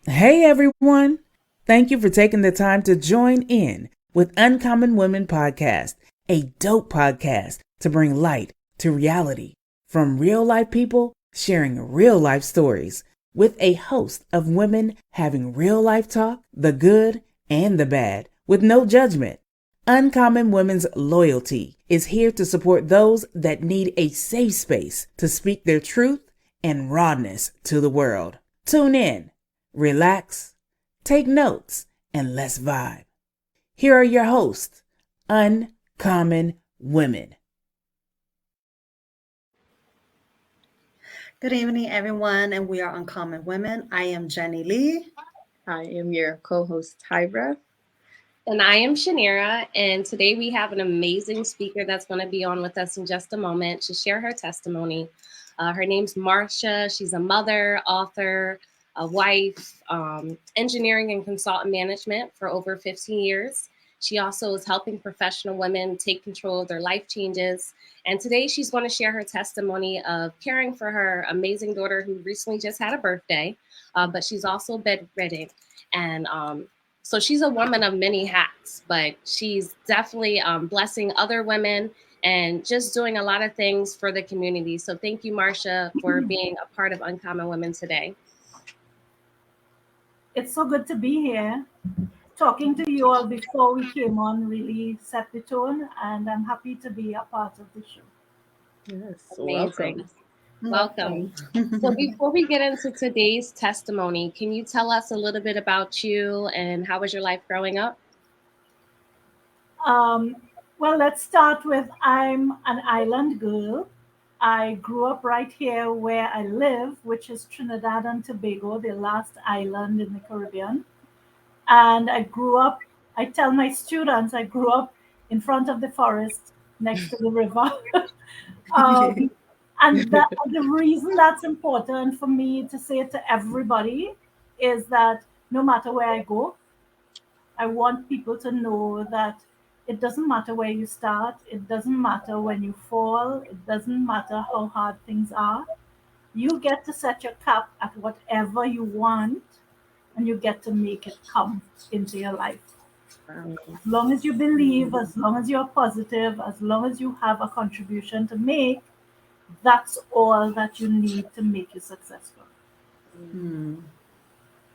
Hey everyone! Thank you for taking the time to join in with Uncommon Women Podcast, a dope podcast to bring light to reality from real life people sharing real life stories with a host of women having real life talk, the good and the bad, with no judgment. Uncommon Women's Loyalty is here to support those that need a safe space to speak their truth and rawness to the world. Tune in, relax, take notes, and let's vibe. Here are your hosts, Uncommon Women. Good evening, everyone, and we are Uncommon Women. I am Jenny Lee. I am your co-host, Tyra. And I am Shanira, and today we have an amazing speaker that's going to be on with us in just a moment to share her testimony. Her name's Marcia. She's a mother, author, a wife, engineering and consultant management for over 15 years. She also is helping professional women take control of their life changes. And today she's going to share her testimony of caring for her amazing daughter who recently just had a birthday, but she's also bedridden. And so she's a woman of many hats, but she's definitely blessing other women and just doing a lot of things for the community. So thank you, Marcia, for being a part of Uncommon Women today. It's so good to be here. Talking to you all before we came on really set the tone, and I'm happy to be a part of the show. Yes, Amazing. welcome. Welcome. So before we get into today's testimony, can you tell us a little bit about you and how was your life growing up? Well, let's start with I'm an island girl. I grew up right here where I live, which is Trinidad and Tobago, the last island in the Caribbean. And I tell my students, I grew up in front of the forest next to the river. um, and the reason that's important for me to say to everybody is that no matter where I go, I want people to know that it doesn't matter where you start, it doesn't matter when you fall, it doesn't matter how hard things are. You get to set your cap at whatever you want and you get to make it come into your life. As long as you believe, as long as you're positive, as long as you have a contribution to make, that's all that you need to make you successful.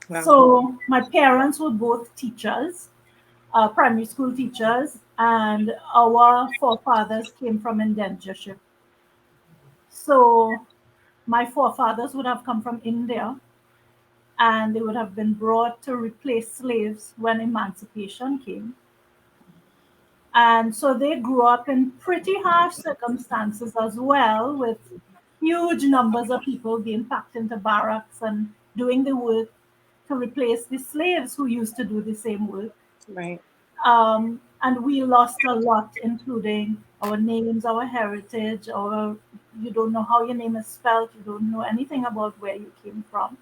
Wow. So my parents were both teachers, primary school teachers, and our forefathers came from indentureship. So my forefathers would have come from India and they would have been brought to replace slaves when emancipation came. And so they grew up in pretty harsh circumstances as well, with huge numbers of people being packed into barracks and doing the work to replace the slaves who used to do the same work. Right. And we lost a lot, including our names, our heritage, our you don't know how your name is spelled, you don't know anything about where you came from.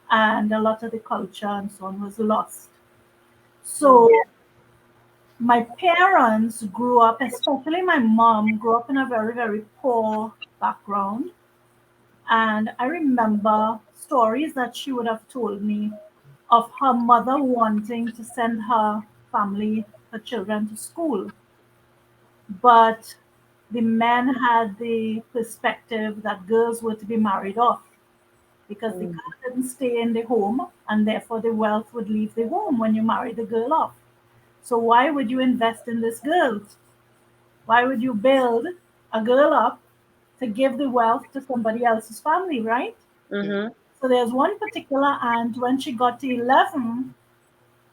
And a lot of the culture and so on was lost. So my parents grew up, especially my mom, grew up in a very, very poor background. And I remember stories that she would have told me of her mother wanting to send her family, her children to school. But the men had the perspective that girls were to be married off because the girl didn't stay in the home and therefore the wealth would leave the home when you marry the girl off. So why would you invest in this girl? Why would you build a girl up to give the wealth to somebody else's family, right? Mm-hmm. So there's one particular aunt, when she got to 11,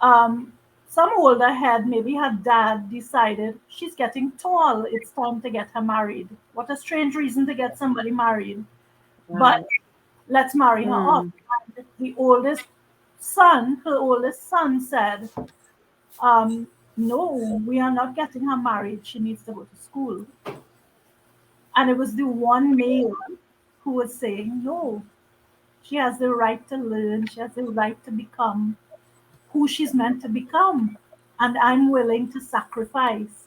um, some older head, maybe her dad, decided she's getting tall. It's time to get her married. What a strange reason to get somebody married. Wow. But let's marry her off. And her oldest son said, no, we are not getting her married. She needs to go to school. And it was the one male who was saying, no, she has the right to learn. She has the right to become who she's meant to become. And I'm willing to sacrifice.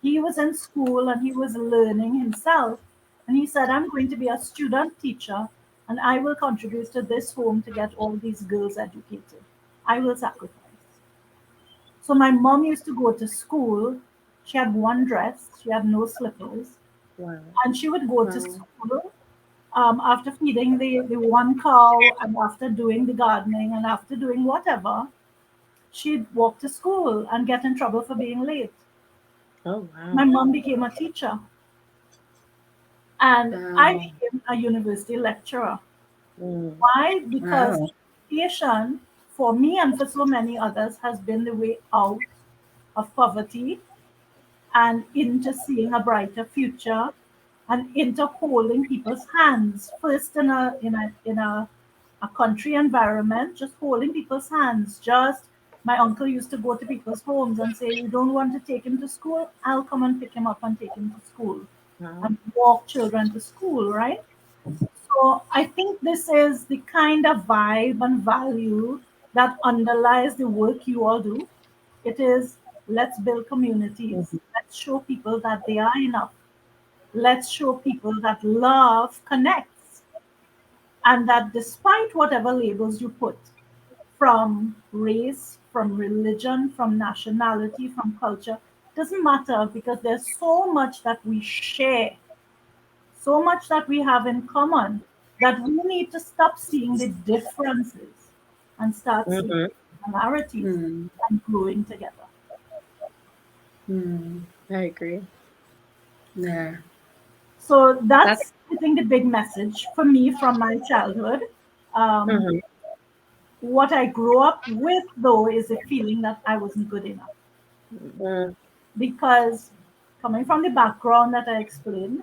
He was in school and he was learning himself. And he said, I'm going to be a student teacher and I will contribute to this home to get all these girls educated. I will sacrifice. So my mom used to go to school. She had one dress, she had no slippers, Wow. and she would go to Wow. school after feeding the one cow and after doing the gardening and after doing whatever. She'd walk to school and get in trouble for being late. Oh, wow. My mom became a teacher, and I Wow. became a university lecturer. Mm. Why? Because Wow. education, for me and for so many others, has been the way out of poverty and into seeing a brighter future and into holding people's hands. First in a country environment, just holding people's hands. Just my uncle used to go to people's homes and say, "You don't want to take him to school? I'll come and pick him up and take him to school." Wow. And walk children to school, right? So I think this is the kind of vibe and value that underlies the work you all do. It is, let's build communities. Mhm. Let's show people that they are enough. Let's show people that love connects and that despite whatever labels you put, from race, from religion, from nationality, from culture, doesn't matter, because there's so much that we share, so much that we have in common, that we need to stop seeing the differences and start seeing Mhm. similarities Mm, and growing together. mm, I agree. yeah. So That's that's, I think, the big message for me from my childhood. Um, Mhm. what I grew up with, though, is a feeling that I wasn't good enough. Mm. Because coming from the background that I explained,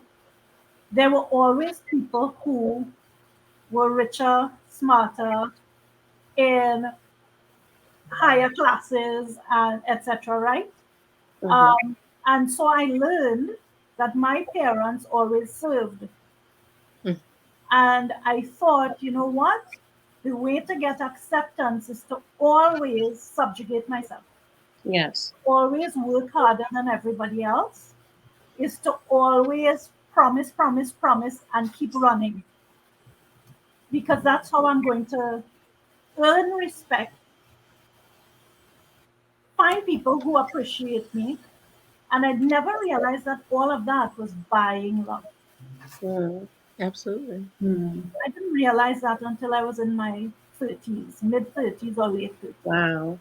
there were always people who were richer, smarter, in higher classes, and etc. Right? Mhm. Um, and so I learned that my parents always served. Mm. And I thought, you know what? The way to get acceptance is to always subjugate myself, yes. always work harder than everybody else, is to always promise, promise, promise, and keep running. Because that's how I'm going to earn respect, find people who appreciate me. And I'd never realized that all of that was buying love. Mm. Absolutely. Mm, I didn't realize that until I was in my 30s, mid 30s or late 30s. Wow.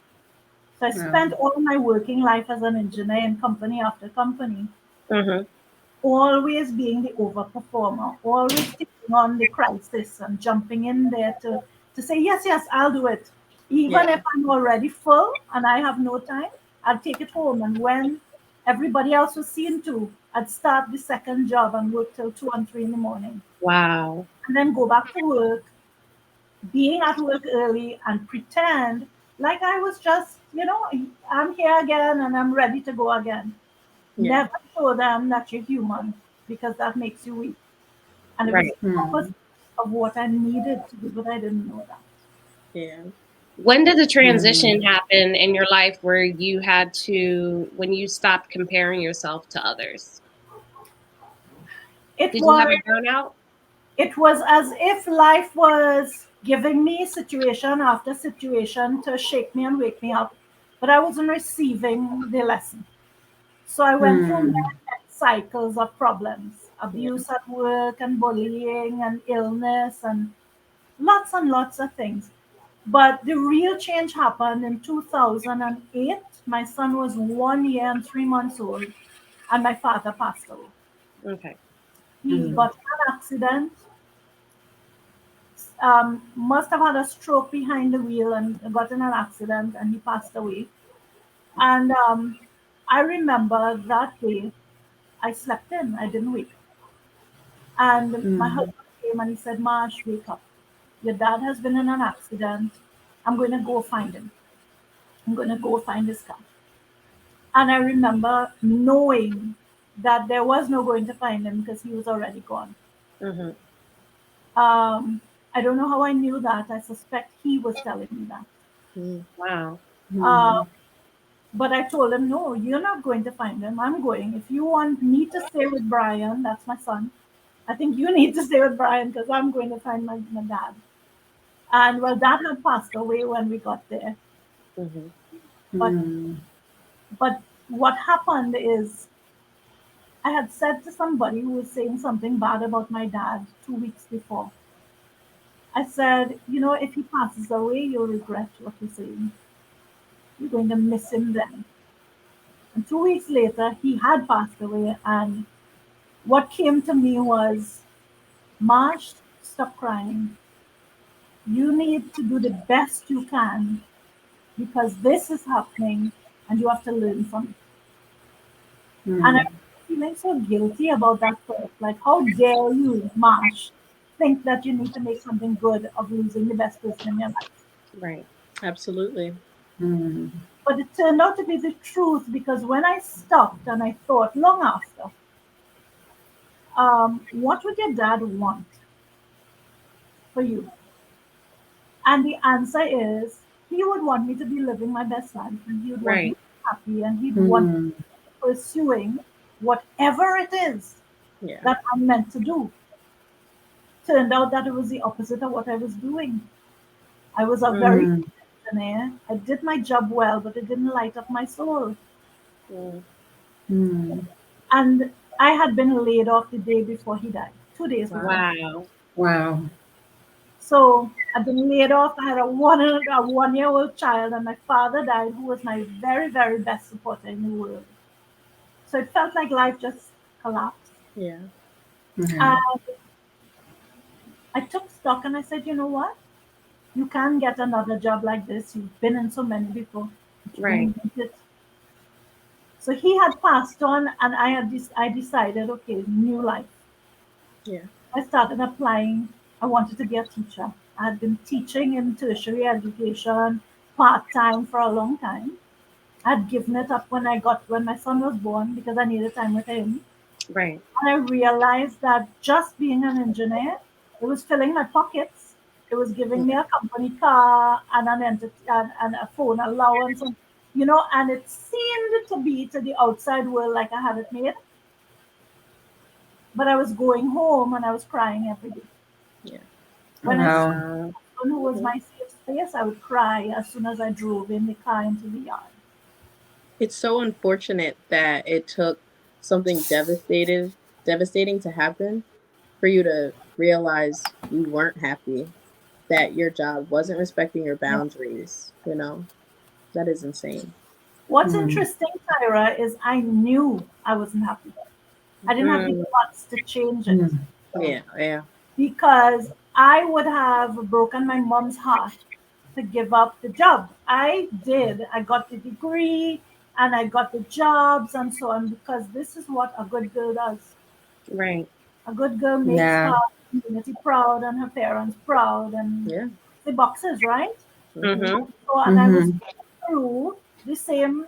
So I wow. spent all my working life as an engineer in company after company, Mhm. always being the overperformer, always taking on the crisis and jumping in there to say, yes, yes, I'll do it. Even Yeah. if I'm already full and I have no time, I'll take it home. And when everybody else was seen to, I'd start the second job and work till 2 and 3 in the morning. Wow. And then go back to work, being at work early and pretend like I was just, I'm here again and I'm ready to go again. Yeah. Never show them that you're human, because that makes you weak. And it was Right. the opposite Mm. of what I needed to do, but I didn't know that. Yeah. When did the transition Mm. happen in your life where you had to, when you stopped comparing yourself to others? It Did you was have a burnout? it was as if life was giving me situation after situation to shake me and wake me up, but I wasn't receiving the lesson. So I went through Mm. many cycles of problems, Yeah. abuse at work and bullying and illness and lots of things. But the real change happened in 2008. My son was 1 year and 3 months old, and my father passed away. Okay. He Mm. got in an accident, must have had a stroke behind the wheel and got in an accident, and he passed away. And I remember that day I slept in, I didn't wake. And my Mm. husband came and he said, Marsh, wake up. Your dad has been in an accident. I'm going to go find him. I'm going to go find his car. And I remember knowing that there was no going to find him because he was already gone. Mhm. Um, I don't know how I knew that. I suspect he was telling me that. Mm. Wow. Uh, Mm. but I told him, no, you're not going to find him. I'm going. If you want me to stay with Brian, that's my son, I think you need to stay with Brian because I'm going to find my dad. And well, dad had passed away when we got there. Mm-hmm. But but what happened is I had said to somebody who was saying something bad about my dad 2 weeks before. I said, you know, if he passes away, you'll regret what you're saying. You're going to miss him then. And 2 weeks later, he had passed away. And what came to me was, Marsh, stop crying. You need to do the best you can because this is happening and you have to learn from it. And I was feeling so guilty about that thought. Like, how dare you, Marsh, think that you need to make something good of losing the best person in your life? Right. Absolutely. But it turned out to be the truth because when I stopped and I thought long after, what would your dad want for you? And the answer is he would want me to be living my best life and he would want me Right. to be happy and he'd want me to be pursuing whatever it is Yeah. that I'm meant to do. Turned out that it was the opposite of what I was doing. I was a very good engineer. I did my job well, but it didn't light up my soul. Mm. And I had been laid off the day before he died, 2 days before. Wow. Wow. So I'd been laid off. I had a 1-year-old child, and my father died, who was my very, very best supporter in the world. So it felt like life just collapsed. Yeah. And I took stock and I said, you know what? You can get another job like this. You've been in so many before. But you Right. don't need it. So he had passed on, and I decided, okay, new life. Yeah. I started applying. I wanted to be a teacher. I had been teaching in tertiary education part time for a long time. I had given it up when my son was born because I needed time with him. Right. And I realized that just being an engineer, it was filling my pockets. It was giving me a company car and and a phone allowance, and and it seemed to be to the outside world like I had it made. But I was going home and I was crying every day. Yeah. When I saw Wow. someone who was my safe space, I would cry as soon as I drove in the car into the yard. It's so unfortunate that it took something devastating to happen for you to realize you weren't happy, that your job wasn't respecting your Yeah. boundaries, you know? That is insane. What's interesting, Tyra, is I knew I wasn't happy. I didn't have the Mm. guts to change it Yeah, yeah. because I would have broken my mom's heart to give up the job. I did. I got the degree and I got the jobs and so on because this is what a good girl does. Right. A good girl makes Yeah. her community proud and her parents proud and Yeah. the boxes, right? Mm-hmm. So, and I was through the same.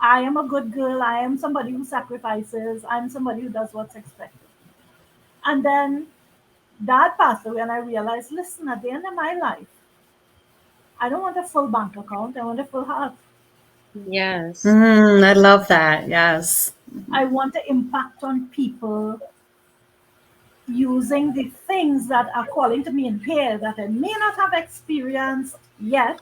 I am a good girl. I am somebody who sacrifices. I'm somebody who does what's expected. And then dad passed away, and I realized, listen, at the end of my life, I don't want a full bank account. I want a full heart. Yes. I love that. Yes. I want to impact on people using the things that are calling to me in here that I may not have experienced yet,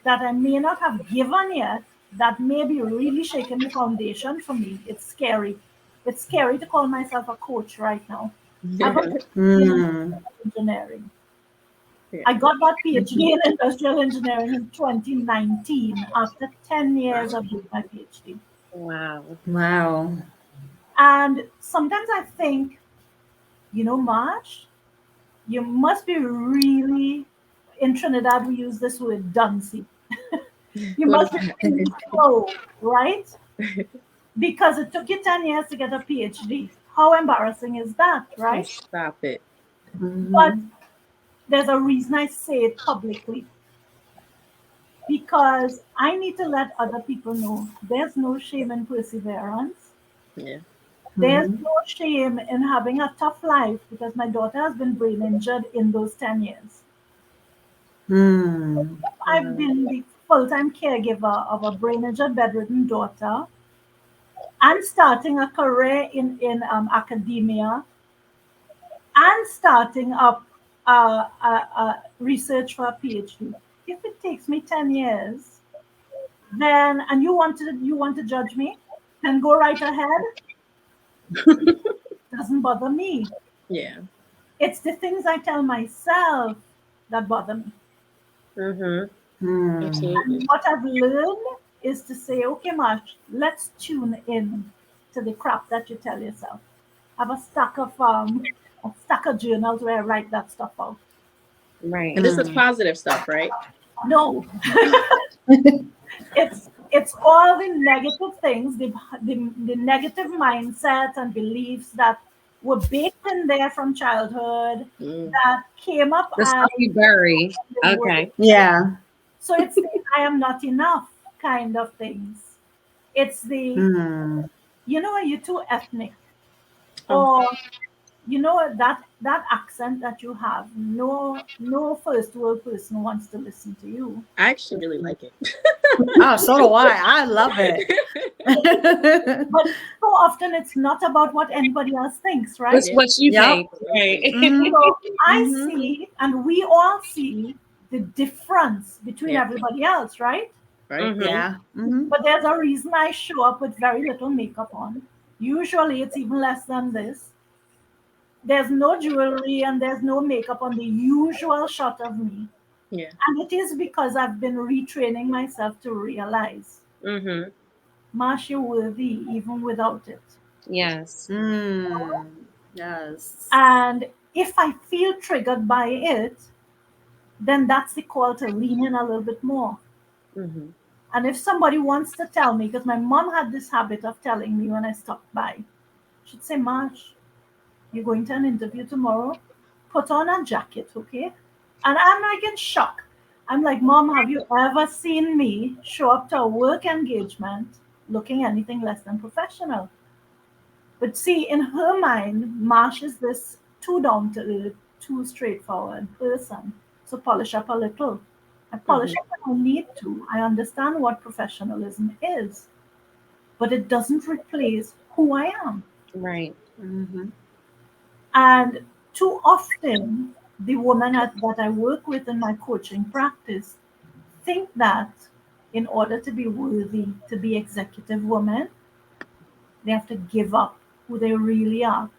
that I may not have given yet, that may be really shaking the foundation for me. It's scary. It's scary to call myself a coach right now. I have a PhD in engineering. Yeah. I got that PhD in industrial engineering in 2019 after 10 years of doing my PhD. Wow. Wow. And sometimes I think, Marsh, you must be really, in Trinidad, we use this word duncy. You What is must be really that? slow, right? Because it took you 10 years to get a PhD. How embarrassing is that, Oh, right? stop it. But there's a reason I say it publicly because I need to let other people know there's no shame in perseverance. Yeah. There's no shame in having a tough life because my daughter has been brain injured in those 10 years. I've been the full-time caregiver of a brain injured bedridden daughter and starting a career in academia. and starting up research for a PhD. If it takes me 10 years, then and you want to judge me, then go right ahead. Doesn't bother me. Yeah. It's the things I tell myself that bother me. Absolutely. And what I've learned is to say, okay, March, let's tune in to the crap that you tell yourself. I have a stack of journals where I write that stuff out. Right. And this is positive stuff, right? No, it's all the negative things, the negative mindsets and beliefs that were baked in there from childhood that came up The stuff as you bury. the word. Okay. Yeah. So it's the I am not enough kind of things. It's the you're too ethnic, Oh, or that accent that you have. No first world person wants to listen to you. I actually really like it. Oh, so do I. I love it. But so often it's not about what anybody else thinks, right? It's what you Yep. think. Right. So I see, and we all see the difference between Yeah. everybody else, right? Right? Yeah. But there's a reason I show up with very little makeup on. Usually it's even less than this. There's no jewelry and there's no makeup on the usual shot of me. Yeah. And it is because I've been retraining myself to realize Marcia worthy even without it. Yes. Yes. And if I feel triggered by it, then that's the call to lean in a little bit more. And if somebody wants to tell me, because my mom had this habit of telling me when I stopped by, she'd say, Marsh, you're going to an interview tomorrow, put on a jacket, okay? And I'm like in shock. I'm like, Mom, have you ever seen me show up to a work engagement looking anything less than professional? But see, in her mind, Marsh is this too down to earth, too straightforward person. So polish up a little. I polish up when I need to. I understand what professionalism is, but it doesn't replace who I am. Right. And too often, the women that I work with in my coaching practice think that in order to be worthy to be executive women, they have to give up who they really are.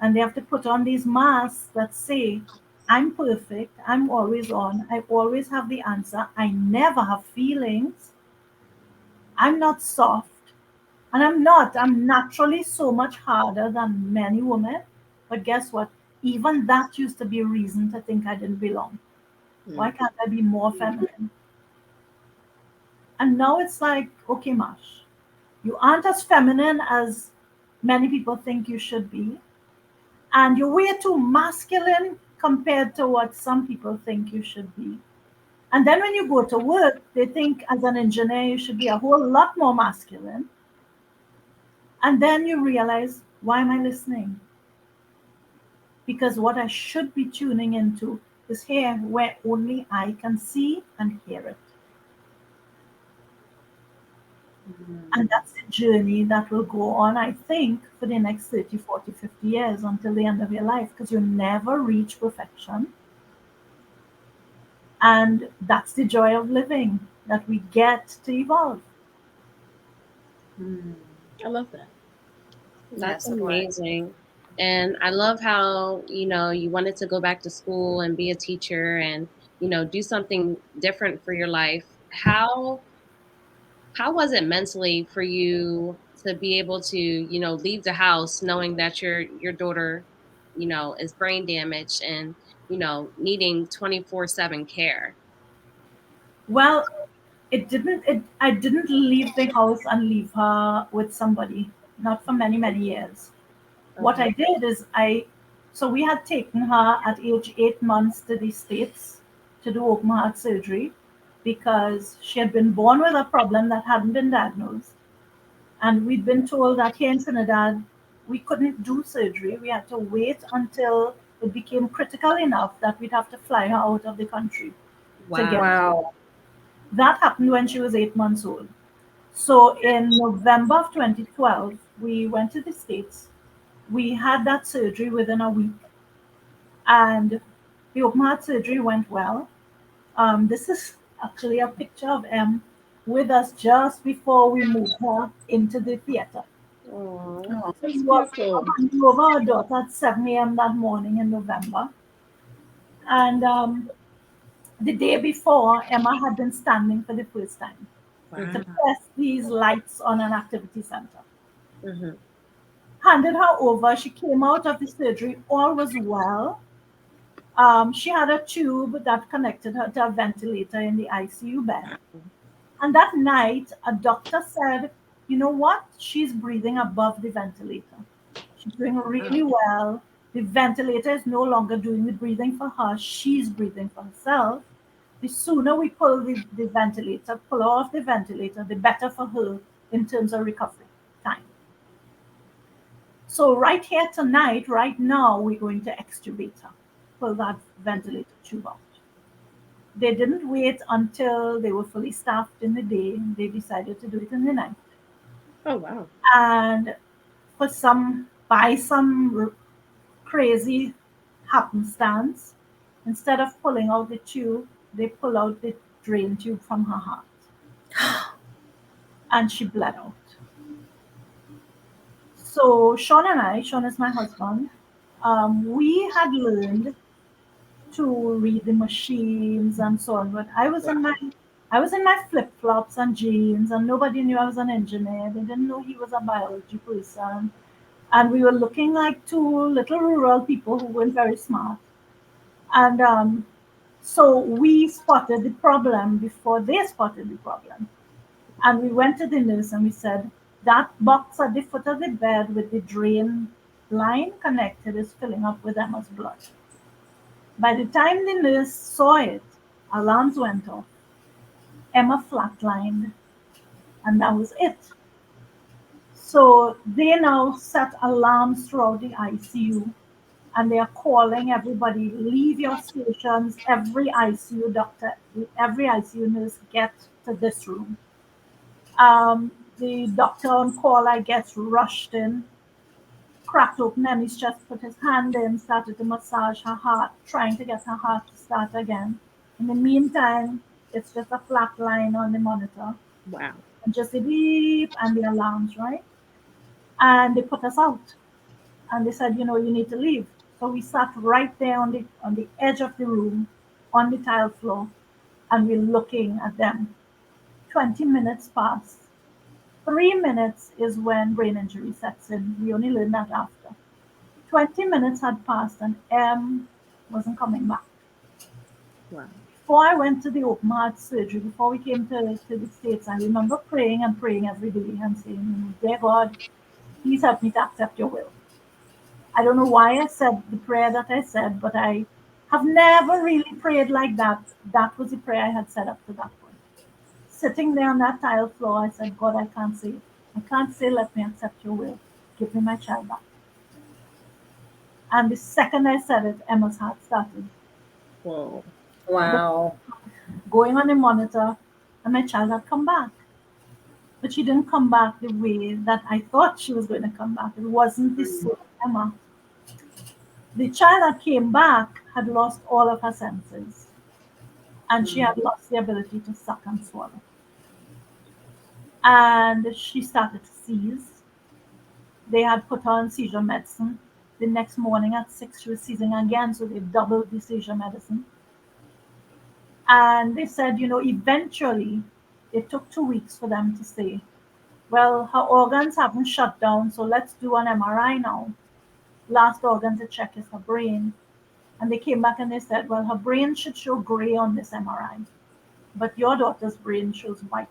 And they have to put on these masks that say, I'm perfect, I'm always on, I always have the answer, I never have feelings, I'm not soft. And I'm not. I'm naturally so much harder than many women. But guess what? Even that used to be a reason to think I didn't belong. Why can't I be more feminine? And now it's like, okay, Marsh, you aren't as feminine as many people think you should be. And you're way too masculine compared to what some people think you should be. And then when you go to work, they think as an engineer, you should be a whole lot more masculine. And then you realize, why am I listening? Because what I should be tuning into is here where only I can see and hear it. And that's the journey that will go on, I think, for the next 30, 40, 50 years until the end of your life, because you never reach perfection. And that's the joy of living, that we get to evolve. I love that. That's Yes, boy. amazing. And I love how, you wanted to go back to school and be a teacher and, do something different for your life. How was it mentally for you to be able to, leave the house knowing that your daughter, is brain damaged and, needing 24/7 care? Well, I didn't leave the house and leave her with somebody, not for many, many years. What I did is so we had taken her at age 8 months to the States to do open heart surgery because she had been born with a problem that hadn't been diagnosed. And we'd been told that here in Trinidad, we couldn't do surgery. We had to wait until it became critical enough that we'd have to fly her out of the country to get. Wow. That happened when she was 8 months old. So in November of 2012, we went to the States. We had that surgery within a week. And the open heart surgery went well. This is actually a picture of M with us just before we moved her into the theater. Oh, Oh, that's We were beautiful. handing over our daughter at 7 a.m. that morning in November. And the day before, Emma had been standing for the first time to Wow. press these lights on an activity center. Hmm. Handed her over. She came out of the surgery. All was well. She had a tube that connected her to a ventilator in the ICU bed. And that night, a doctor said, you know what? She's breathing above the ventilator. She's doing Wow. really well. The ventilator is no longer doing the breathing for her. She's breathing for herself. The sooner we pull the ventilator, pull her off the ventilator, the better for her in terms of recovery time. So right here tonight, right now, we're going to extubate her, pull that ventilator tube out. They didn't wait until they were fully staffed in the day. They decided to do it in the night. Oh, wow. And by some crazy happenstance, instead of pulling out the tube, they pull out the drain tube from her heart. And she bled out. So Sean is my husband, we had learned to read the machines and so on. But Wow. I was in my flip flops and jeans, and nobody knew I was an engineer. They didn't know he was a biology person, and we were looking like two little rural people who weren't very smart. And so we spotted the problem before they spotted the problem. And we went to the nurse and we said, that box at the foot of the bed with the drain line connected is filling up with Emma's blood. By the time the nurse saw it, alarms went off. Emma flatlined, and that was it. So they now set alarms throughout the ICU, and they are calling everybody, leave your stations, every ICU doctor, every ICU nurse, get to this room. The doctor on call, I guess, rushed in, cracked open Emmy's chest, put his hand in, started to massage her heart, trying to get her heart to start again. In the meantime, it's just a flat line on the monitor, Wow. and just the beep and the alarms, right? And they put us out, and they said, you need to leave. So we sat right there on the edge of the room, on the tile floor, and we're looking at them. 20 minutes passed. 3 minutes is when brain injury sets in. We only learned that after. 20 minutes had passed and M wasn't coming back. Wow. Before I went to the open heart surgery, before we came to the States, I remember praying and praying every day and saying, dear God, please help me to accept your will. I don't know why I said the prayer that I said, but I have never really prayed like that. That was the prayer I had said up to that point. Sitting there on that tile floor, I said, God, I can't say it. I can't say, let me accept your will. Give me my child back. And the second I said it, Emma's heart started Whoa. Wow. going on the monitor, and my child had come back. But she didn't come back the way that I thought she was going to come back. It wasn't the Mm. same Emma. The child that came back had lost all of her senses, and she Mm. had lost the ability to suck and swallow. And she started to seize. They had put her on seizure medicine. The next morning at 6, she was seizing again, so they doubled the seizure medicine. And they said, eventually, it took 2 weeks for them to say, well, her organs haven't shut down, so let's do an MRI now. Last organ to check is her brain. And they came back and they said, well, her brain should show gray on this MRI, but your daughter's brain shows white.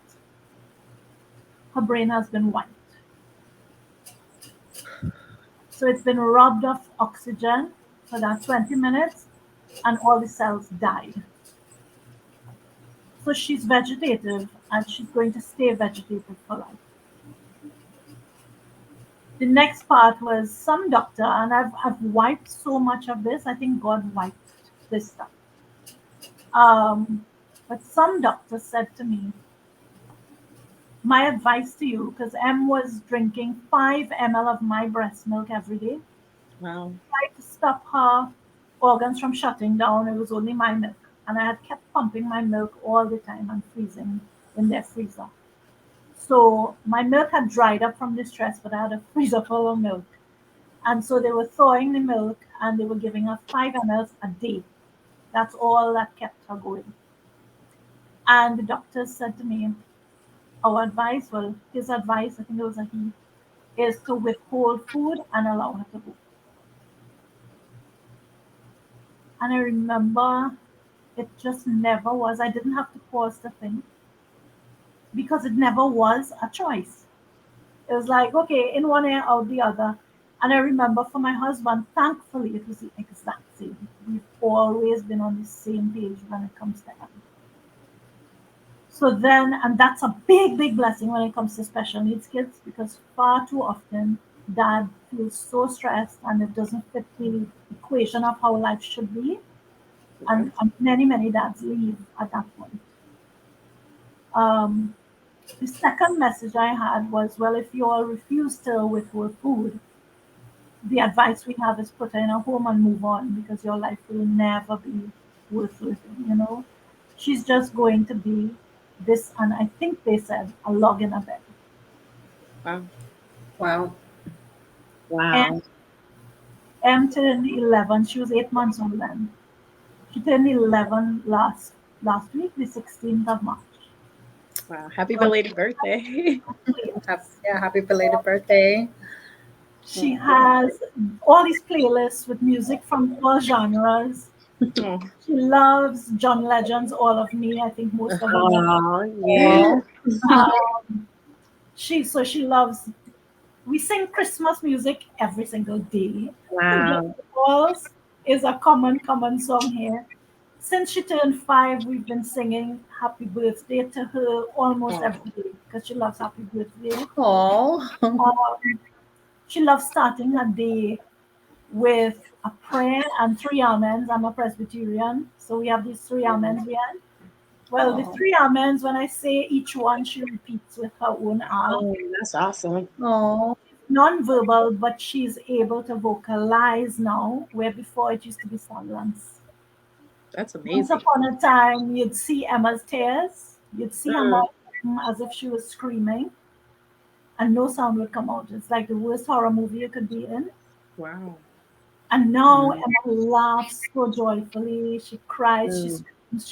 Her brain has been wiped. So it's been robbed of oxygen for that 20 minutes, and all the cells died. So she's vegetative, and she's going to stay vegetative for life. The next part was some doctor, and I've wiped so much of this. I think God wiped this stuff. But some doctor said to me, my advice to you, because M was drinking 5 ml of my breast milk every day, Wow. try to stop her organs from shutting down. It was only my milk. And I had kept pumping my milk all the time and freezing in their freezer. So my milk had dried up from the stress, but I had a freezer full of milk. And so they were thawing the milk and they were giving her 5 ml a day. That's all that kept her going. And the doctors said to me, our advice, well, his advice, I think it was a he, is to withhold food and allow her to go. And I remember it just never was. I didn't have to pause to think because it never was a choice. It was like, okay, in one ear, out the other. And I remember for my husband, thankfully, it was the exact same. We've always been on the same page when it comes to him. So then, and that's a big, big blessing when it comes to special needs kids because far too often dad feels so stressed and it doesn't fit the equation of how life should be. And many, many dads leave at that point. The second message I had was, well, if you all refuse to withhold food, the advice we have is put her in a home and move on because your life will never be worth living. She's just going to be this, and I think they said a log in a bed. Wow. Wow. Wow. M turned 11. She was 8 months old then. She turned 11 last week, the 16th of March. Wow. Happy belated birthday. Yeah, happy belated birthday. She has all these playlists with music from all genres. Oh, She loves John Legend's All of Me. I think most of her. Oh, yeah. She loves. We sing Christmas music every single day. Wow. Balls is a common song here. Since she turned 5, we've been singing Happy Birthday to her almost every day because she loves Happy Birthday. Oh. She loves starting her day with a prayer and 3 amens. I'm a Presbyterian, so we have these 3 amens we had. Well, the 3 amens, when I say each one, she repeats with her own arm. Oh, that's awesome. Oh. Non-verbal, but she's able to vocalize now, where before it used to be silence. that's Once amazing. upon a time, you'd see Emma's tears. You'd see her mouth as if she was screaming, and no sound would come out. It's like the worst horror movie you could be in. Wow. And now Emma laughs so joyfully. She cries. She screams.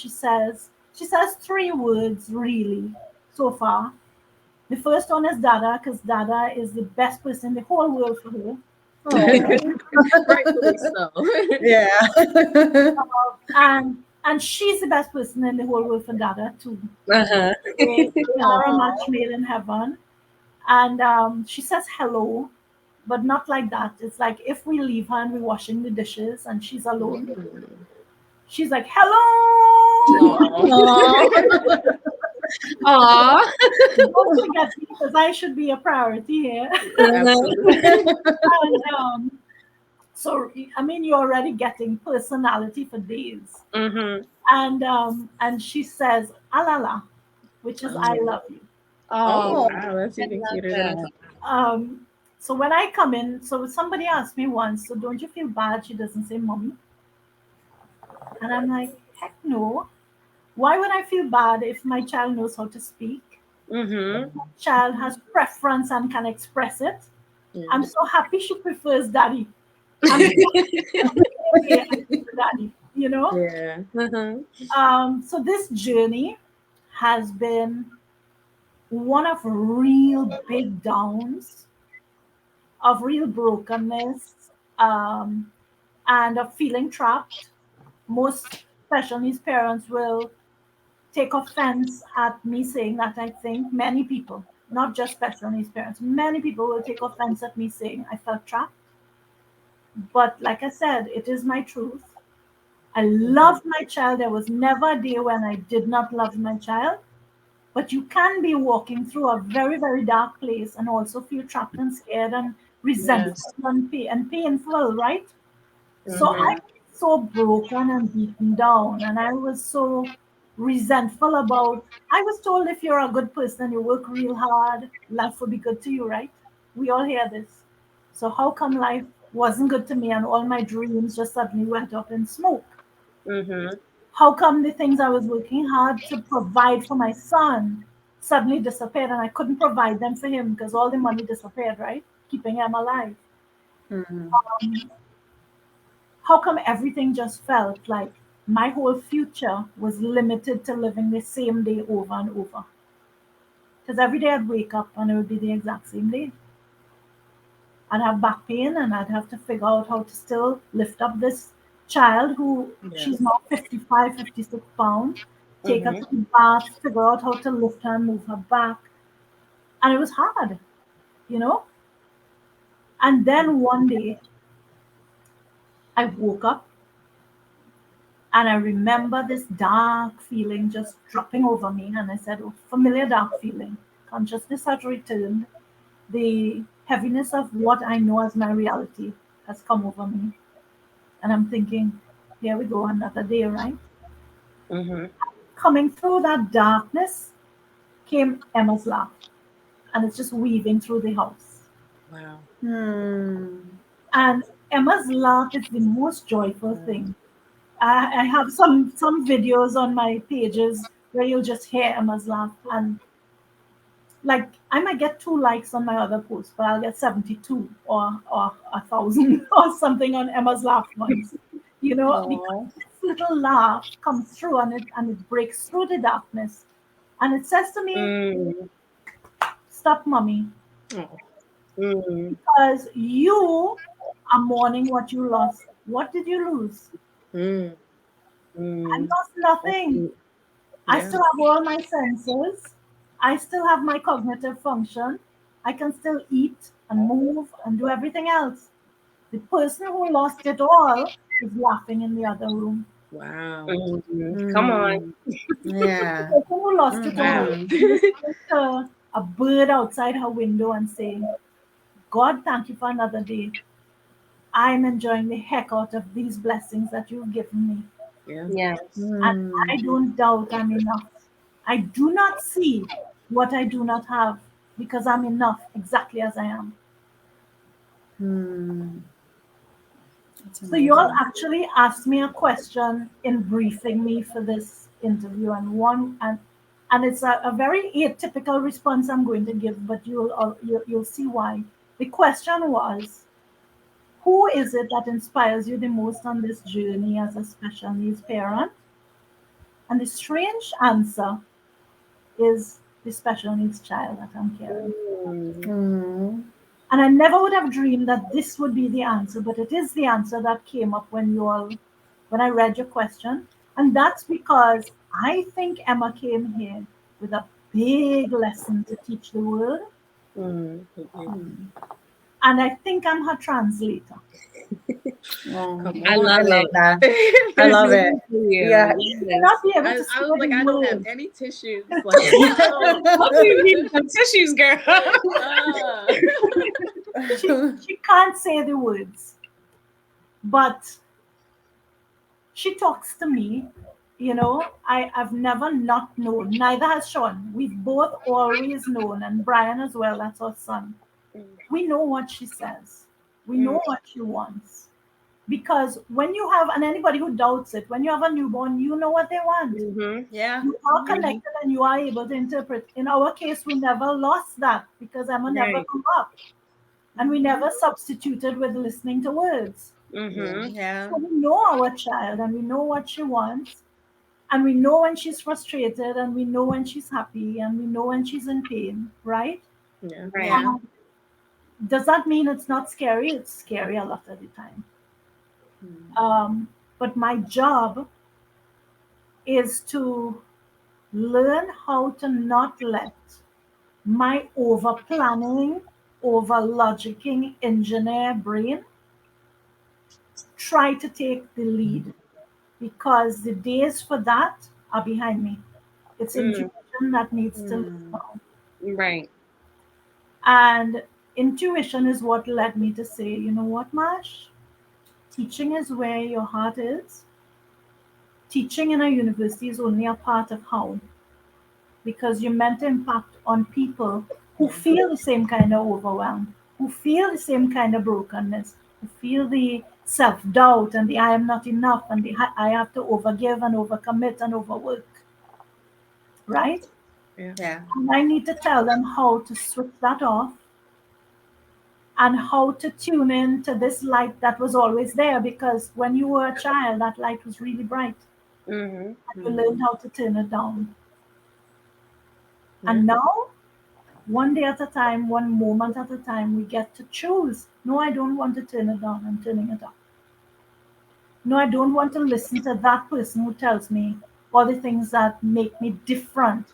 She says 3 words really so far. The first one is Dada, because Dada is the best person in the whole world for her. Rightfully so. Yeah. And she's the best person in the whole world for Dada too. Uh-huh. They are a match made in heaven. And she says hello, but not like that. It's like if we leave her and we're washing the dishes and she's alone, she's like, hello. Aw. Don't forget me because I should be a priority here. Absolutely. And so, I mean, you're already getting personality for days. Mm-hmm. And she says, alala, which is I love you. Oh, Oh, wow. That's even love cuter than I that. thought. So when I come in, so somebody asked me once, so don't you feel bad she doesn't say mommy? And I'm like, heck no. Why would I feel bad if my child knows how to speak? Mm-hmm. My child has preference and can express it. Yeah. I'm so happy she prefers daddy. I'm daddy, Yeah. So this journey has been one of real big downs, of real brokenness, and of feeling trapped. Most special needs parents will take offense at me saying that. I think many people, not just special needs parents, many people will take offense at me saying I felt trapped. But like I said, it is my truth. I loved my child. There was never a day when I did not love my child. But you can be walking through a very, very dark place and also feel trapped and scared and resentful and painful, right? So I was so broken and beaten down, and I was so resentful about. I was told if you're a good person and you work real hard, life will be good to you, right? We all hear this. So how come life wasn't good to me, and all my dreams just suddenly went up in smoke. Mm-hmm. How come the things I was working hard to provide for my son suddenly disappeared, and I couldn't provide them for him because all the money disappeared, right? Keeping him alive. Mm. How come everything just felt like my whole future was limited to living the same day over and over? Because every day I'd wake up and it would be the exact same day. I'd have back pain and I'd have to figure out how to still lift up this child who she's Yes. now 55, 56 pounds, take her Mm-hmm. to the bath, figure out how to lift her and move her back. And it was hard, you know? And then one day I woke up and I remember this dark feeling just dropping over me. And I said, oh, familiar dark feeling. Consciousness had returned. The heaviness of what I know as my reality has come over me. And I'm thinking, here we go, another day, right? Mm-hmm. Coming through that darkness came Emma's laugh. And it's just weaving through the house. Wow. Mm. And Emma's laugh is the most joyful thing. I have some videos on my pages where you'll just hear Emma's laugh, and like I might get 2 likes on my other post, but I'll get 72 or 1,000 or something on Emma's laugh once. You know, because Aw. this little laugh comes through and it breaks through the darkness, and it says to me, Mm. "Stop, mommy, Oh. Mm. because you are mourning what you lost. What did you lose? Mm. I Mm. lost nothing. I Yeah. still have all my senses. I still have my cognitive function. I can still eat and move and do everything else. The person who lost it all is laughing in the other room. Wow. Mm. Come on. Mm. Yeah. The person who lost it all Wow. Mhm. is listening to a bird outside her window and saying, God, thank you for another day. I'm enjoying the heck out of these blessings that you've given me. Yeah. Yes. And Mm. I don't doubt I'm enough. I do not see what I do not have because I'm enough exactly as I am. Mm. That's So you all amazing. actually asked me a question in briefing me for this interview, and it's a very atypical response I'm going to give, but you'll see why. The question was, who is it that inspires you the most on this journey as a special needs parent? And the strange answer is the special needs child that I'm caring. Mm. Mm. And I never would have dreamed that this would be the answer, but it is the answer that came up when I read your question. And that's because I think Emma came here with a big lesson to teach the world. Mm. Mhm. Mm. And I think I'm her translator. Oh, Come I on. I love love it. that. I Good love it. for you. Yeah. You may Yes. not be able I, to I say was like, the I don't have words. any tissues. Like, oh, What do you need some tissues, girl? ah. She can't say the words, but she talks to me. I've never not known, neither has Sean. We've both always known, and Brian as well, that's our son. We know what she says. We Mm. know what she wants. Because when you have, and anybody who doubts it, when you have a newborn, you know what they want. Mm-hmm. Yeah. You are Mhm. connected and you are able to interpret. In our case, we never lost that because Emma never Right. grew up. And we never substituted with listening to words. Yeah. Mm-hmm. Yeah. So we know our child and we know what she wants. And we know when she's frustrated and we know when she's happy and we know when she's in pain, right? Yeah. Right. Yeah. Does that mean it's not scary? It's scary a lot of the time. Mm. But my job is to learn how to not let my over planning, over logicking engineer brain try to take the lead because the days for that are behind me. It's Mm. intuition that needs to live Mm. now. Right. And intuition is what led me to say, you know what, Marsh? Teaching is where your heart is. Teaching in a university is only a part of how, because you're meant to impact on people who Yeah. feel the same kind of overwhelm, who feel the same kind of brokenness, I feel the self-doubt and the I am not enough and the I have to overgive and overcommit and overwork, right? Yeah. And I need to tell them how to switch that off and how to tune in to this light that was always there, because when you were a child, that light was really bright. Mm-hmm. And you learned how to turn it down. Yeah. And now, one day at a time, one moment at a time, we get to choose. No, I don't want to turn it down. I'm turning it up. No, I don't want to listen to that person who tells me all the things that make me different,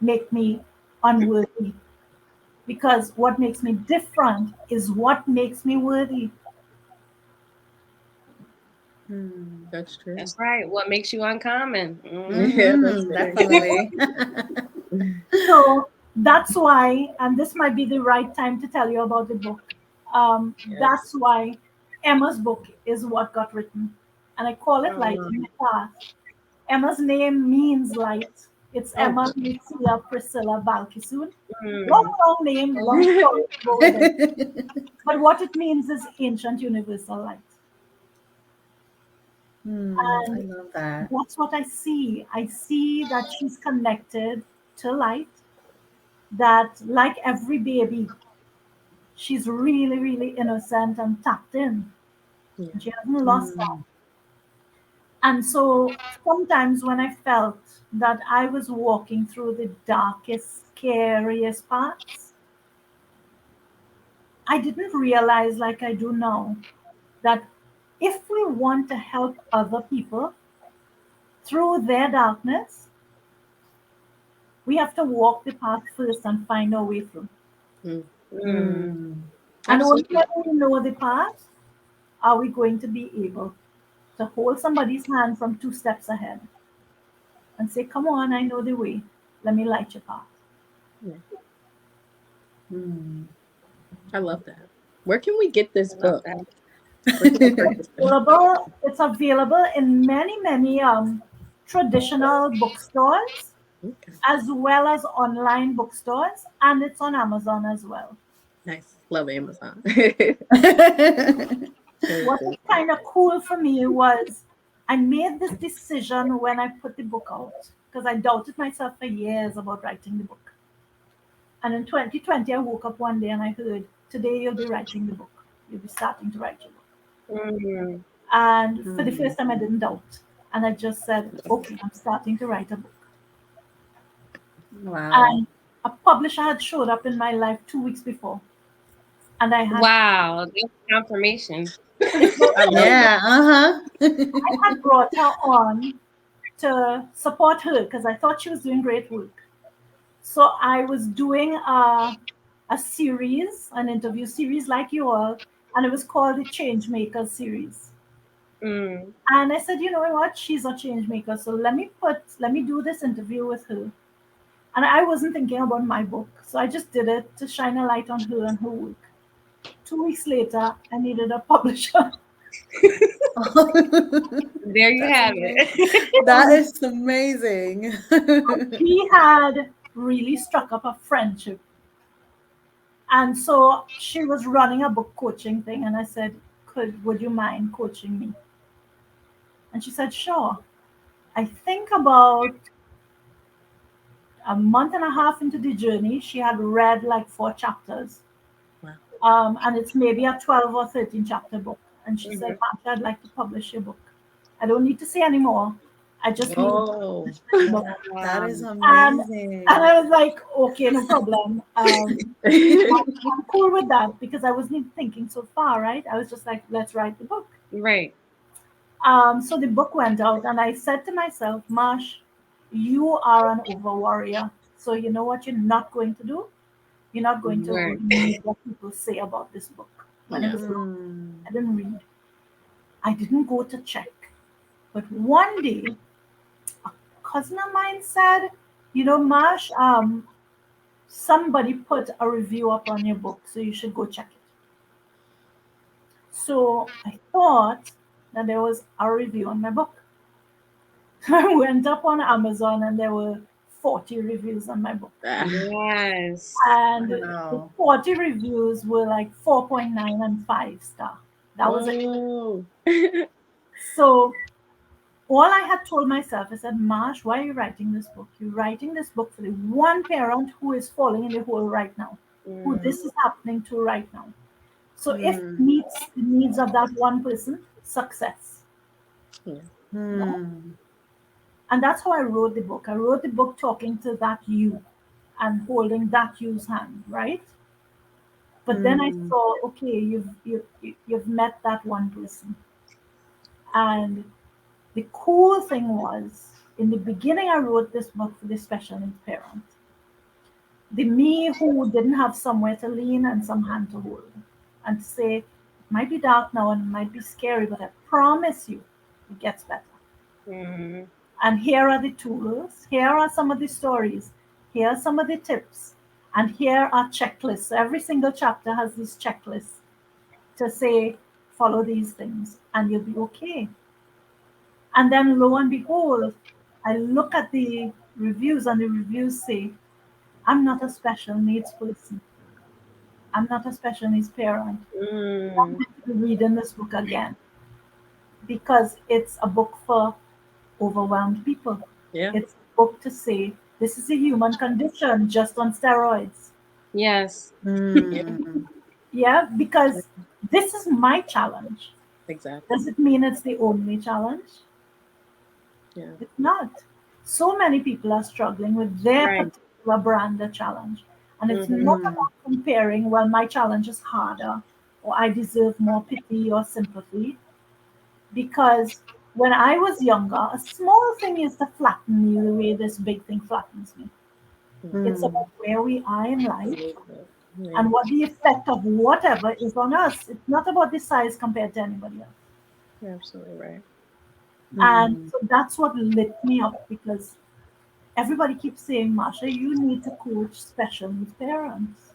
make me unworthy. Because what makes me different is what makes me worthy. That's true. That's right. What makes you uncommon? Yeah, that's Definitely. So that's why, and this might be the right time to tell you about the book. Yes. That's why Emma's book is what got written. And I call it Light in the Path. Emma's name means light. It's Emma Lucia Priscilla Balkisson. Long, long name, long story to go with it. But what it means is ancient universal light. I And love that. that's what I see. I see that she's connected to light, that like every baby, she's really, really innocent and tapped in. Yeah. She hasn't lost that. And so sometimes when I felt that I was walking through the darkest, scariest parts, I didn't realize, like I do now, that if we want to help other people through their darkness, we have to walk the path first and find our way through. And only Absolutely. when we know the path are we going to be able to hold somebody's hand from 2 steps ahead and say, come on, I know the way. Let me light your path. Yeah. I love that. Where can we get this I love book? that. Where can we purchase it? It's available in many, many traditional bookstores Okay. as well as online bookstores, and it's on Amazon as well. Nice. Love Amazon. What was kind of cool for me was I made this decision when I put the book out because I doubted myself for years about writing the book. And in 2020, I woke up one day and I heard, today you'll be writing the book. You'll be starting to write your book. And for the first time, I didn't doubt. And I just said, okay, I'm starting to write a book. Wow. And a publisher had showed up in my life 2 weeks before. And I had Wow, that's confirmation. Yeah. I had brought her on to support her because I thought she was doing great work. So I was doing a series, an interview series like you all, and it was called the Change Makers series. Mm. And I said, you know what? She's a change maker. So let me do this interview with her. And I wasn't thinking about my book. So I just did it to shine a light on her and her work. 2 weeks later, I needed a publisher. There you have it. That is amazing. We had really struck up a friendship. And so she was running a book coaching thing. And I said, would you mind coaching me? And she said, sure. I think about a month and a half into the journey, she had read like 4 chapters. Wow. And it's maybe a 12 or 13 chapter book. And she said, Marcia, I'd like to publish your book. I don't need to say anymore. I just need Oh. a book. That is And amazing. I was like, okay, no problem. I'm cool with that because I wasn't thinking so far, right? I was just like, let's write the book. Right. So the book went out, and I said to myself, Marsh, you are an over warrior. So you know what you're not going to do? You're not going to Right. read what people say about this book. When it Yeah. was written, I didn't read. I didn't go to check. But one day, a cousin of mine said, you know, Marsh, somebody put a review up on your book, so you should go check it. So I thought that there was a review on my book. I went up on Amazon and there were 40 reviews on my book. Yes. And the Wow. 40 reviews were like 4.9 and 5 star. That was it. Whoa. So all I had told myself, I said, Marsh, why are you writing this book? You're writing this book for the one parent who is falling in the hole right now, who this is happening to right now. So if it meets the needs of that one person, success. Yeah. And that's how I wrote the book. I wrote the book talking to that you and holding that you's hand, right? But then I saw, okay, you've met that one person. And the cool thing was, in the beginning, I wrote this book for the special needs parent. The me who didn't have somewhere to lean and some hand to hold. And to say, it might be dark now and it might be scary, but I promise you, it gets better. Mhm. And here are the tools. Here are some of the stories. Here are some of the tips. And here are checklists. Every single chapter has these checklists to say, follow these things and you'll be okay. And then lo and behold, I look at the reviews and the reviews say, I'm not a special needs person. I'm not a special needs parent. I'm Mm. going to be reading this book again because it's a book for overwhelmed people. Yeah. It's a book to say this is a human condition just on steroids. Yes. Yeah, because this is my challenge. Exactly. Does it mean it's the only challenge? Yeah. It's not. So many people are struggling with their Right. particular brand of challenge. And it's not Mhm. about comparing, well, my challenge is harder or I deserve more pity or sympathy. Because when I was younger, a small thing used to flatten me the way this big thing flattens me. It's about where we are in life Absolutely. Yeah. and what the effect of whatever is on us. It's not about the size compared to anybody else. You're absolutely right. And so that's what lit me up because everybody keeps saying, Marsha, you need to coach special needs parents.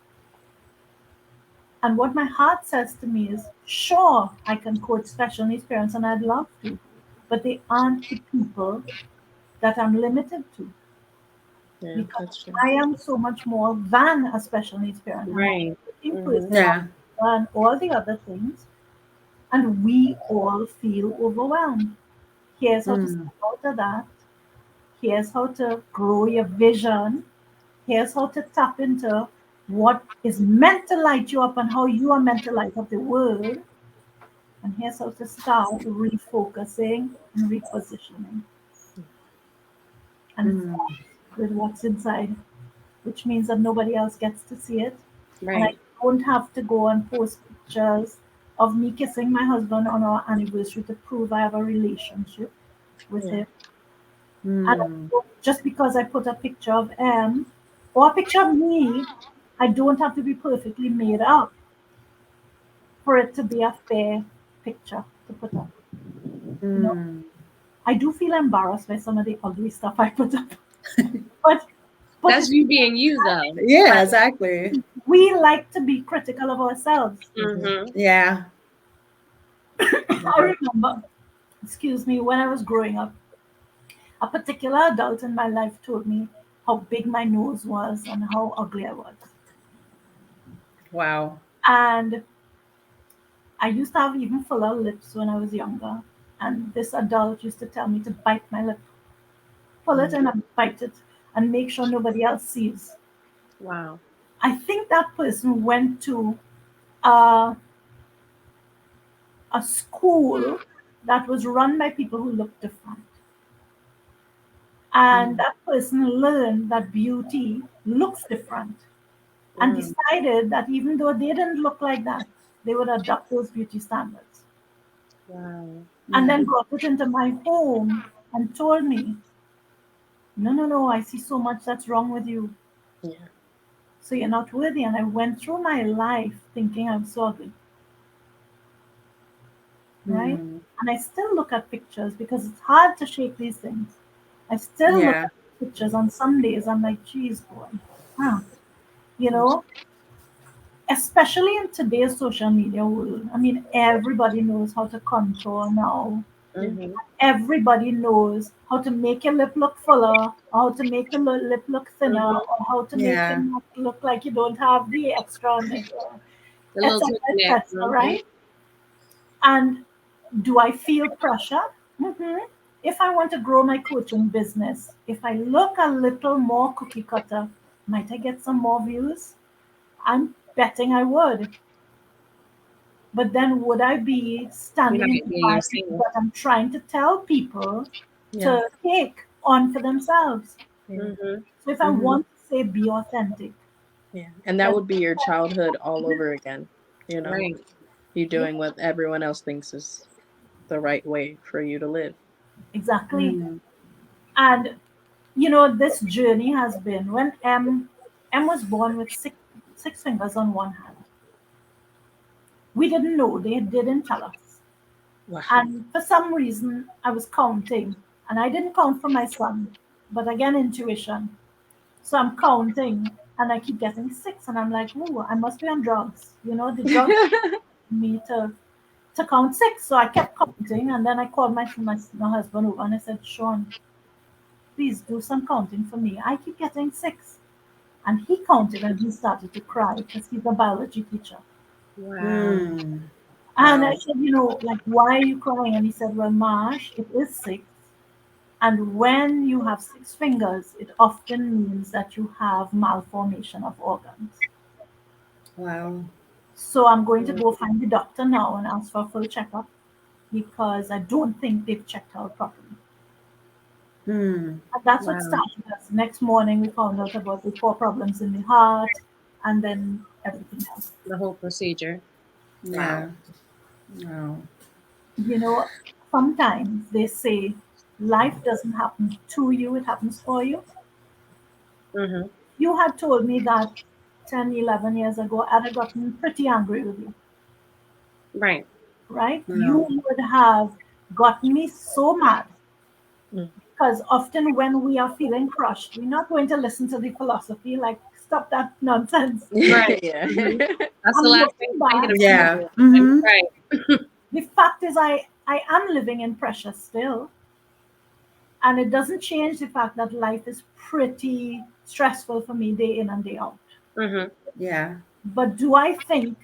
And what my heart says to me is, sure, I can coach special needs parents and I'd love to, but they aren't the people that I'm limited to Yeah, because that's true. I am so much more than a special needs parent. I'm a Right. working Mhm. person and all the other things. And we all feel overwhelmed. Here's how to step out of that. Here's how to grow your vision. Here's how to tap into what is meant to light you up and how you are meant to light up the world. And here's how to start refocusing and repositioning. And it starts with what's inside, which means that nobody else gets to see it. And I Right. don't have to go and post pictures of me kissing my husband on our anniversary to prove I have a relationship with Yeah. him. And just because I put a picture of M or a picture of me, I don't have to be perfectly made up for it to be a fair picture to put up. You know, I do feel embarrassed by some of the ugly stuff I put up, but That's it's you being you, though. Yeah, exactly. we like to be critical of ourselves. Mm-hmm. Yeah. I remember, excuse me, when I was growing up, a particular adult in my life told me how big my nose was and how ugly I was. Wow. And I used to have even fuller lips when I was younger. And this adult used to tell me to bite my lip, pull it and bite it, and make sure nobody else sees. Wow. I think that person went to uh, a school that was run by people who looked different. And that person learned that beauty looks different and decided that even though they didn't look like that, they would adopt those beauty standards. Wow. And then brought it into my home and told me, no, no, no, I see so much that's wrong with you. Yeah. So you're not worthy. And I went through my life thinking I'm so ugly, right? And I still look at pictures because it's hard to shake these things. I still look Yeah. at pictures on some days. I'm like, geez, boy, huh? You know, especially in today's social media world. I mean, everybody knows how to contour now. Mm-hmm. Everybody knows how to make your lip look fuller, how to make your lip look thinner, Mm-hmm. or how to make your Yeah. neck look like you don't have the extra on it, The little etc., tip neck. etc. Right? And do I feel pressure? hmm If I want to grow my coaching business, if I look a little more cookie cutter, might I get some more views? I'm betting I would. But then would I be You're not standing in gonna the be line yourself. that I'm trying to tell people Yeah. to take on for themselves? Yeah. Mm-hmm. So if I Mhm. want to say be authentic, Yeah. And that then would be your childhood all over again. You know, Right. you yeah, doing what everyone else thinks is the right way for you to live. exactly. Mm. And this journey has been when M was born with six fingers on one hand. We didn't know, they didn't tell us. Wow. And for some reason, I was counting, and I didn't count for my son, but again, intuition. So I'm counting, and I keep getting six, and I'm like, "Ooh, I must be on drugs." The drugs me to count six. So I kept counting, and then I called my husband over, and I said, "Sean, please do some counting for me. I keep getting six." And he counted, and he started to cry because he's a biology teacher. Wow. Mm. And I Wow. said, like, why are you crying? And he said, well, Marsh, it is six. And when you have six fingers, it often means that you have malformation of organs. Wow. So I'm going to go find the doctor now and ask for a full checkup because I don't think they've checked out properly. Hmm. And that's what Wow. started us. Next morning, we found out about the four problems in the heart and then everything else. The whole procedure. Wow. Yeah. Wow. You know, Sometimes they say life doesn't happen to you, it happens for you. Mm-hmm. You had told me that 10, 11 years ago, I'd have gotten pretty angry with you, Right. right? You Wow. would have gotten me so mad Mm. because often when we are feeling crushed, we're not going to listen to the philosophy, like, stop that nonsense. Right. Yeah. Mm-hmm. That's the I'm last thing looking you're thinking back. about Yeah. at the time. Mhm. Right. The fact is, I am living in pressure still. And it doesn't change the fact that life is pretty stressful for me day in and day out. Mm-hmm. Yeah. But do I think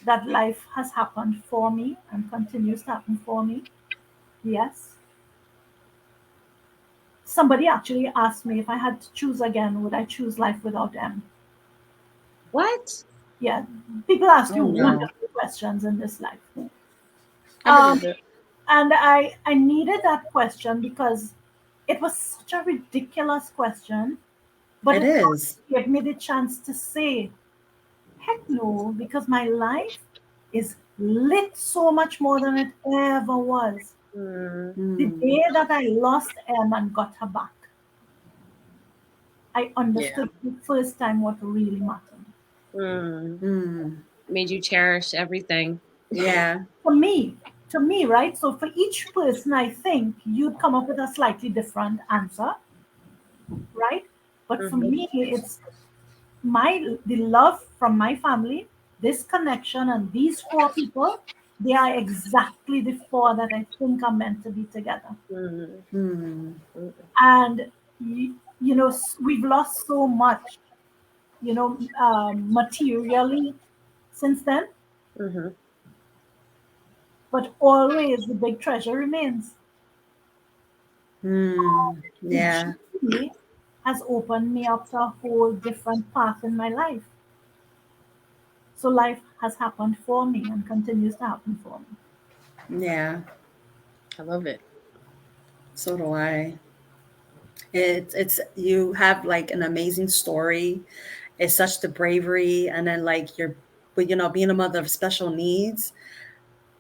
that life has happened for me and continues to happen for me? Yes. Somebody actually asked me if I had to choose again, would I choose life without M? What? Yeah, people ask you Oh wow. wonderful questions in this life. I Um, believe it. and I needed that question because it was such a ridiculous question, but It it is. gave me the chance to say, heck no, because my life is lit so much more than it ever was. Mm, The Hmm. day that I lost Em and got her back, I Yeah. understood for the first time what really mattered. mm. Hmm. Made you cherish everything. Yeah. For me, to me, right? So for each person, I think you'd come up with a slightly different answer, right? But for Mm-hmm. me, it's the love from my family, this connection, and these four people. They are exactly the four that I think are meant to be together. Mm-hmm. Hmm. And we've lost so much, materially since then, Mm-hmm. but always the big treasure remains. Hmm. The Yeah. journey has opened me up to a whole different path in my life. So life has happened for me and continues to happen for me. Yeah. I love it. So do I. It's you have like an amazing story. It's such the bravery, and then like but being a mother of special needs.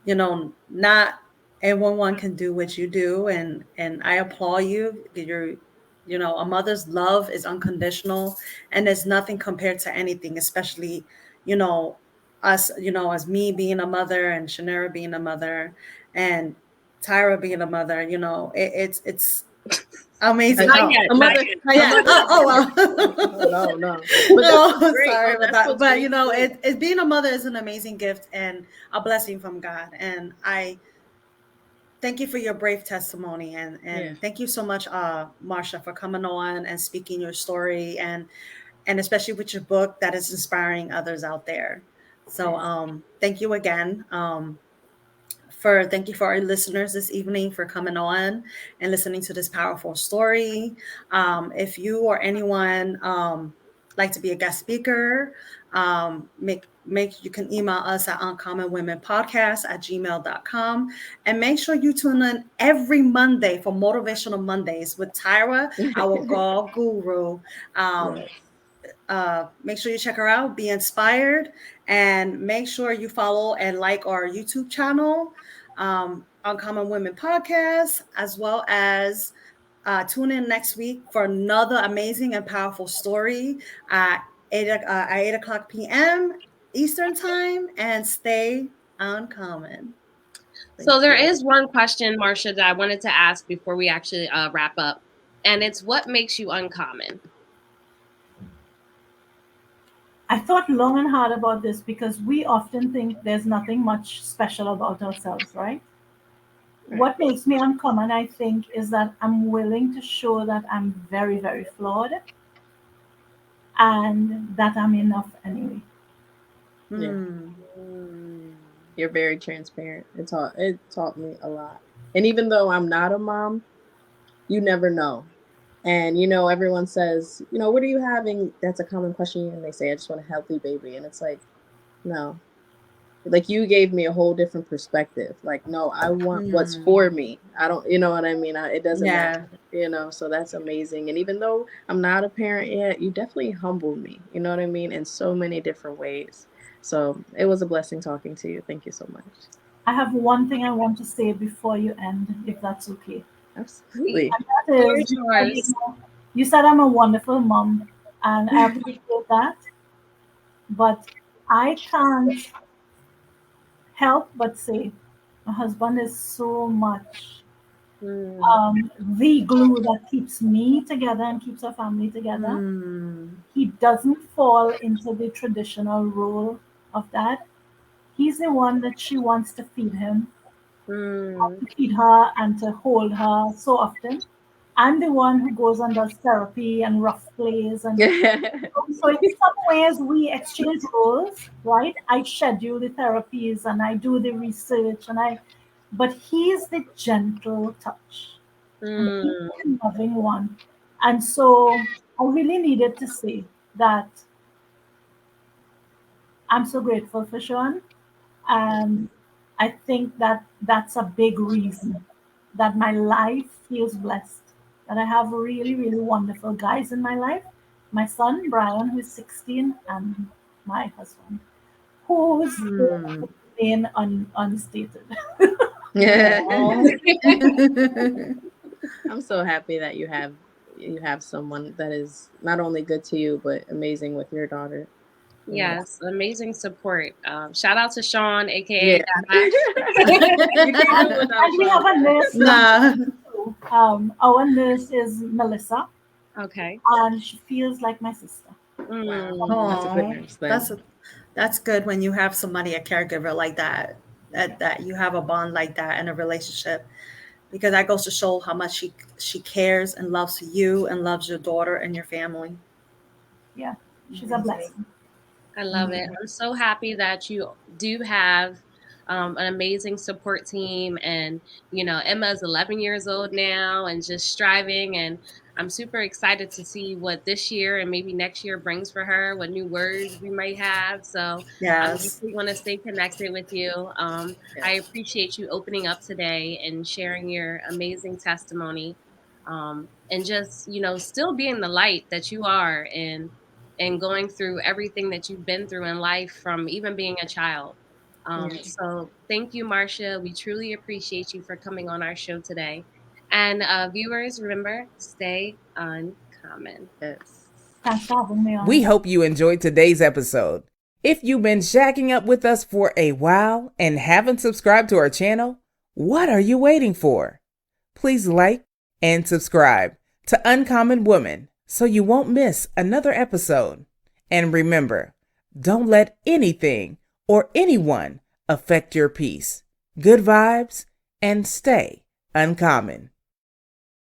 Not everyone can do what you do, and I applaud you. A mother's love is unconditional, and there's nothing compared to anything, especially you know us, as me being a mother and Shanera being a mother and Tyra being a mother. It's amazing. A, Not Oh, yet. a Not mother, yet. a yeah. mother. Oh, No, well. no, no. But that's No, great. sorry No, about that's that. what's But really good. it's being a mother is an amazing gift and a blessing from God. And I thank you for your brave testimony, and Yeah. thank you so much, Marcia, for coming on and speaking your story, and especially with your book that is inspiring others out there. So Yeah. thank you again. thank you for our listeners this evening for coming on and listening to this powerful story. If you or anyone like to be a guest speaker, make you can email us at uncommonwomenpodcast@gmail.com, and make sure you tune in every Monday for Motivational Mondays with Tyra, our girl guru. Yes. Make sure you check her out, be inspired, and make sure you follow and like our YouTube channel, Uncommon Women Podcast, as well as tune in next week for another amazing and powerful story at 8 o'clock p.m. Eastern Time, and stay uncommon. So there is one question, Marcia, that I wanted to ask before we actually wrap up, and it's what makes you uncommon? I thought long and hard about this because we often think there's nothing much special about ourselves, right? What makes me uncommon, I think, is that I'm willing to show that I'm very, very flawed and that I'm enough anyway. Yeah. You're very transparent. It taught me a lot. And even though I'm not a mom, you never know. And, everyone says, what are you having? That's a common question. And they say, I just want a healthy baby. And it's like, no. Like, you gave me a whole different perspective. Like, no, I want what's for me. I don't, you know what I mean? It doesn't matter, so that's amazing. And even though I'm not a parent yet, you definitely humbled me, you know what I mean? In so many different ways. So it was a blessing talking to you. Thank you so much. I have one thing I want to say before you end, if that's okay. Absolutely. And that is, you said I'm a wonderful mom, and I appreciate that. But I can't help but say my husband is so much the glue that keeps me together and keeps our family together. He doesn't fall into the traditional role of dad. He's the one that she wants to feed him, to feed her and to hold her so often. I'm the one who goes and does therapy and rough plays, and so in some ways we exchange roles, right? I schedule the therapies and I do the research, but he's the gentle touch, and he's the loving one. And so I really needed to say that I'm so grateful for Sean, and I think that that's a big reason that my life feels blessed, that I have really, really wonderful guys in my life. My son, Brian, who's 16, and my husband, who's remain unstated. Yeah. I'm so happy that you have someone that is not only good to you, but amazing with your daughter. Yes, amazing support. Shout out to Sean, aka And we have a nurse. Our nurse is Melissa. Okay. And she feels like my sister. Wow. That's a good nurse. That's good when you have somebody, a caregiver like that you have a bond like that in a relationship, because that goes to show how much she cares and loves you and loves your daughter and your family. Yeah, she's a blessing. I love it. I'm so happy that you do have an amazing support team. And, Emma's 11 years old now and just striving. And I'm super excited to see what this year and maybe next year brings for her, what new words we might have. So I really want to stay connected with you. I appreciate you opening up today and sharing your amazing testimony, and just, still being the light that you are, and going through everything that you've been through in life from even being a child. So thank you, Marcia. We truly appreciate you for coming on our show today. And viewers, remember, stay uncommon. Thanks for having me on. We hope you enjoyed today's episode. If you've been shacking up with us for a while and haven't subscribed to our channel, what are you waiting for? Please like and subscribe to Uncommon Woman so you won't miss another episode. And remember, don't let anything or anyone affect your peace. Good vibes and stay uncommon.